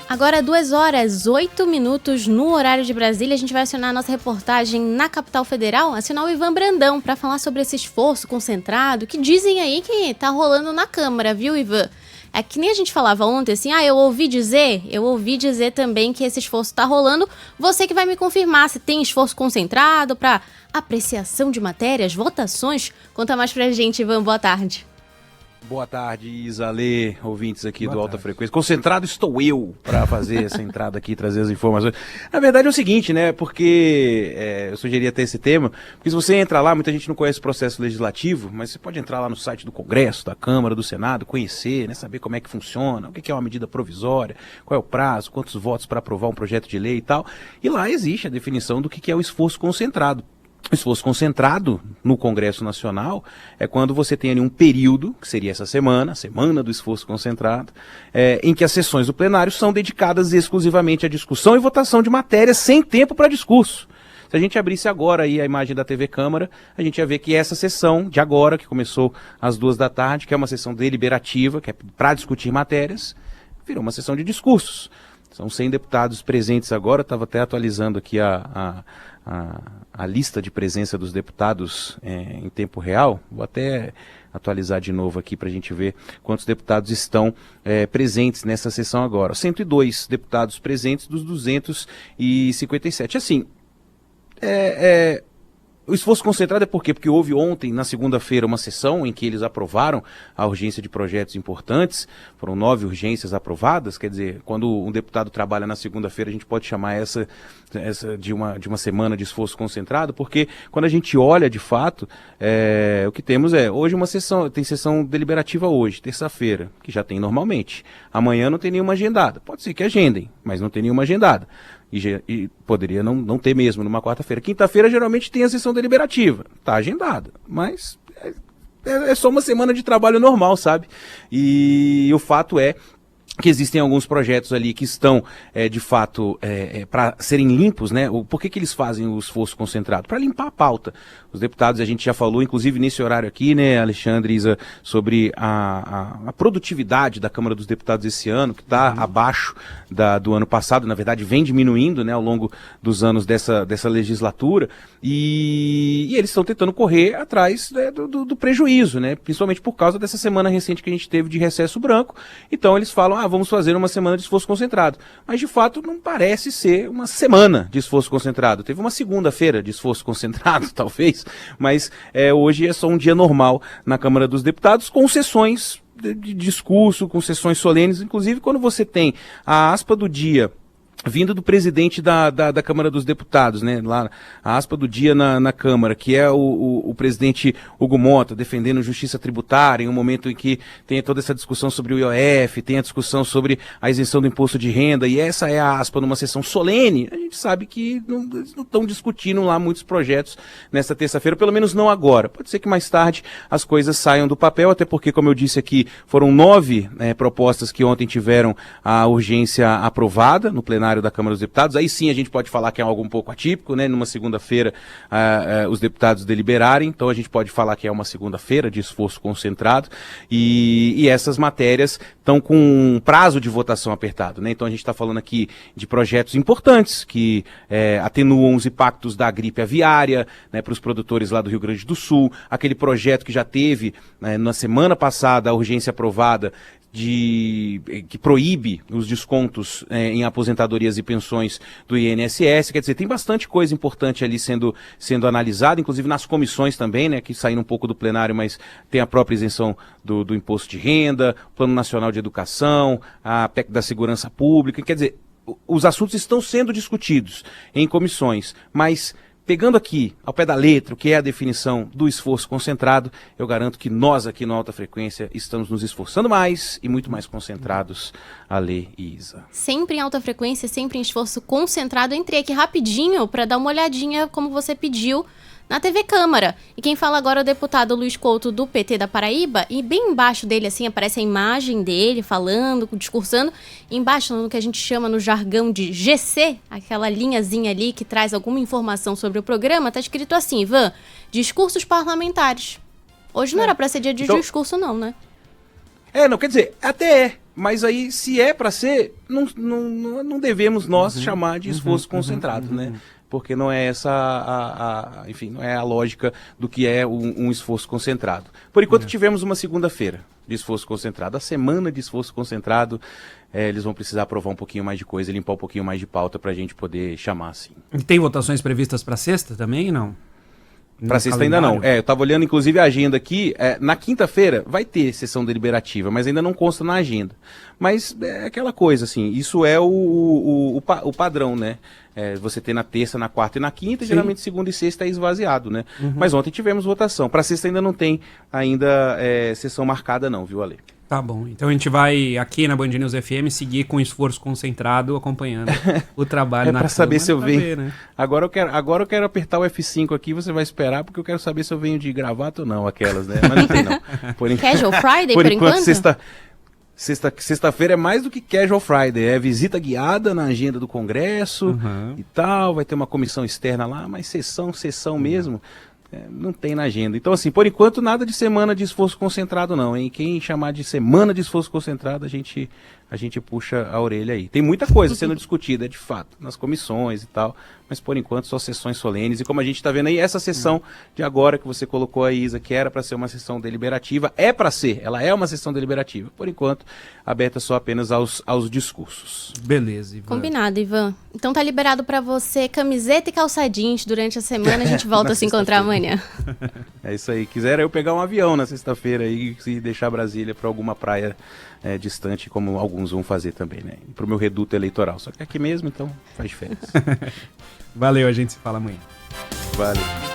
Agora 2h08 no horário de Brasília, a gente vai acionar a nossa reportagem na capital federal, acionar o Ivan Brandão para falar sobre esse esforço concentrado que dizem aí que tá rolando na Câmara, viu, Ivan? É que nem a gente falava ontem, assim, eu ouvi dizer também que esse esforço tá rolando. Você que vai me confirmar se tem esforço concentrado para apreciação de matérias, votações. Conta mais pra gente, Ivan, boa tarde. Boa tarde, Isa, Lê, ouvintes aqui do Alta Frequência. Concentrado estou eu para fazer essa entrada aqui, trazer as informações. Na verdade é o seguinte, né, porque eu sugeria ter esse tema, porque se você entra lá, muita gente não conhece o processo legislativo, mas você pode entrar lá no site do Congresso, da Câmara, do Senado, conhecer, né, saber como é que funciona, o que é uma medida provisória, qual é o prazo, quantos votos para aprovar um projeto de lei e tal. E lá existe a definição do que é o esforço concentrado. O esforço concentrado no Congresso Nacional é quando você tem ali um período, que seria essa semana, a semana do esforço concentrado, em que as sessões do plenário são dedicadas exclusivamente à discussão e votação de matérias sem tempo para discurso. Se a gente abrisse agora aí a imagem da TV Câmara, a gente ia ver que essa sessão de agora, que começou às 2h, que é uma sessão deliberativa, que é para discutir matérias, virou uma sessão de discursos. São 100 deputados presentes agora, estava até atualizando aqui a lista de presença dos deputados em tempo real. Vou até atualizar de novo aqui para a gente ver quantos deputados estão presentes nessa sessão agora. 102 deputados presentes dos 257. Assim, o esforço concentrado é por quê? Porque houve ontem, na segunda-feira, uma sessão em que eles aprovaram a urgência de projetos importantes. Foram 9 urgências aprovadas. Quer dizer, quando um deputado trabalha na segunda-feira, a gente pode chamar essa de uma semana de esforço concentrado, porque quando a gente olha de fato, o que temos hoje uma sessão, tem sessão deliberativa hoje, terça-feira, que já tem normalmente. Amanhã não tem nenhuma agendada. Pode ser que agendem, mas não tem nenhuma agendada. E poderia não ter mesmo numa quarta-feira. Quinta-feira geralmente tem a sessão deliberativa, está agendada, mas é só uma semana de trabalho normal, sabe? E o fato é que existem alguns projetos ali que estão, de fato, para serem limpos, né? Por que eles fazem o esforço concentrado? Para limpar a pauta. Os deputados, a gente já falou, inclusive nesse horário aqui, né, Alexandre, Isa, sobre a produtividade da Câmara dos Deputados esse ano, que está abaixo do ano passado, na verdade vem diminuindo, né, ao longo dos anos dessa legislatura, e eles estão tentando correr atrás, né, do prejuízo, né, principalmente por causa dessa semana recente que a gente teve de recesso branco. Então eles falam, vamos fazer uma semana de esforço concentrado. Mas, de fato, não parece ser uma semana de esforço concentrado. Teve uma segunda-feira de esforço concentrado, talvez, mas hoje é só um dia normal na Câmara dos Deputados, com sessões de discurso, com sessões solenes. Inclusive, quando você tem a aspa do dia vindo do presidente da Câmara dos Deputados, né, lá, a aspa do dia na Câmara, que é o presidente Hugo Mota defendendo justiça tributária, em um momento em que tem toda essa discussão sobre o IOF, tem a discussão sobre a isenção do imposto de renda, e essa é a aspa numa sessão solene. A gente sabe que eles não estão discutindo lá muitos projetos nesta terça-feira, pelo menos não agora. Pode ser que mais tarde as coisas saiam do papel, até porque, como eu disse aqui, foram 9 propostas que ontem tiveram a urgência aprovada no plenário da Câmara dos Deputados. Aí sim a gente pode falar que é algo um pouco atípico, né? Numa segunda-feira os deputados deliberarem, então a gente pode falar que é uma segunda-feira de esforço concentrado, e essas matérias estão com um prazo de votação apertado, né? Então a gente está falando aqui de projetos importantes que atenuam os impactos da gripe aviária, né, para os produtores lá do Rio Grande do Sul, aquele projeto que já teve na semana passada a urgência aprovada que proíbe os descontos em aposentadorias e pensões do INSS. Quer dizer, tem bastante coisa importante ali sendo analisada, inclusive nas comissões também, né, que saíram um pouco do plenário, mas tem a própria isenção do imposto de renda, Plano Nacional de Educação, a PEC da Segurança Pública. Quer dizer, os assuntos estão sendo discutidos em comissões, mas pegando aqui, ao pé da letra, o que é a definição do esforço concentrado, eu garanto que nós aqui no Alta Frequência estamos nos esforçando mais e muito mais concentrados, Alê e Isa. Sempre em alta frequência, sempre em esforço concentrado. Entrei aqui rapidinho para dar uma olhadinha, como você pediu, na TV Câmara. E quem fala agora é o deputado Luiz Couto, do PT da Paraíba, e bem embaixo dele, assim, aparece a imagem dele falando, discursando. E embaixo, no que a gente chama no jargão de GC, aquela linhazinha ali que traz alguma informação sobre o programa, tá escrito assim, Ivan, discursos parlamentares. Hoje não era para ser dia de discurso não, né? Não, quer dizer, até Mas aí, se é para ser, não devemos nós chamar de esforço concentrado, né? Porque não é essa, enfim, não é a lógica do que é um esforço concentrado. Por enquanto tivemos uma segunda-feira de esforço concentrado, a semana de esforço concentrado, eles vão precisar aprovar um pouquinho mais de coisa, limpar um pouquinho mais de pauta para a gente poder chamar assim. E tem votações previstas para sexta também, não? Para sexta ainda não. Eu estava olhando inclusive a agenda aqui, na quinta-feira vai ter sessão deliberativa, mas ainda não consta na agenda. Mas é aquela coisa, assim, isso é o padrão, né? Você ter na terça, na quarta e na quinta, sim. Geralmente segunda e sexta é esvaziado, né? Mas ontem tivemos votação. Para sexta ainda não tem ainda sessão marcada não, viu, Ale? Tá bom, então a gente vai aqui na Band News FM seguir com esforço concentrado, acompanhando o trabalho na para saber se eu venho, né? Agora eu quero apertar o F5 aqui, você vai esperar, porque eu quero saber se eu venho de gravata ou não, aquelas, né? Mas não tem não. Casual Friday, por enquanto? Sexta-feira é mais do que Casual Friday, é visita guiada na agenda do Congresso e tal, vai ter uma comissão externa lá, mas sessão mesmo, não tem na agenda. Então, assim, por enquanto, nada de semana de esforço concentrado não, hein? Quem chamar de semana de esforço concentrado, a gente puxa a orelha aí. Tem muita coisa sendo discutida, de fato, nas comissões e tal, mas por enquanto só sessões solenes. E como a gente está vendo aí, essa sessão de agora que você colocou aí, Isa, que era para ser uma sessão deliberativa, ela é uma sessão deliberativa. Por enquanto, aberta só apenas aos discursos. Beleza, Ivan. Combinado, Ivan. Então tá liberado para você camiseta e calça jeans durante a semana, a gente volta a se encontrar amanhã. É isso aí. Quiser eu pegar um avião na sexta-feira e deixar Brasília para alguma praia distante, como alguns vão fazer também, né? Para o meu reduto eleitoral. Só que aqui mesmo, então faz diferença. Valeu, a gente se fala amanhã. Valeu.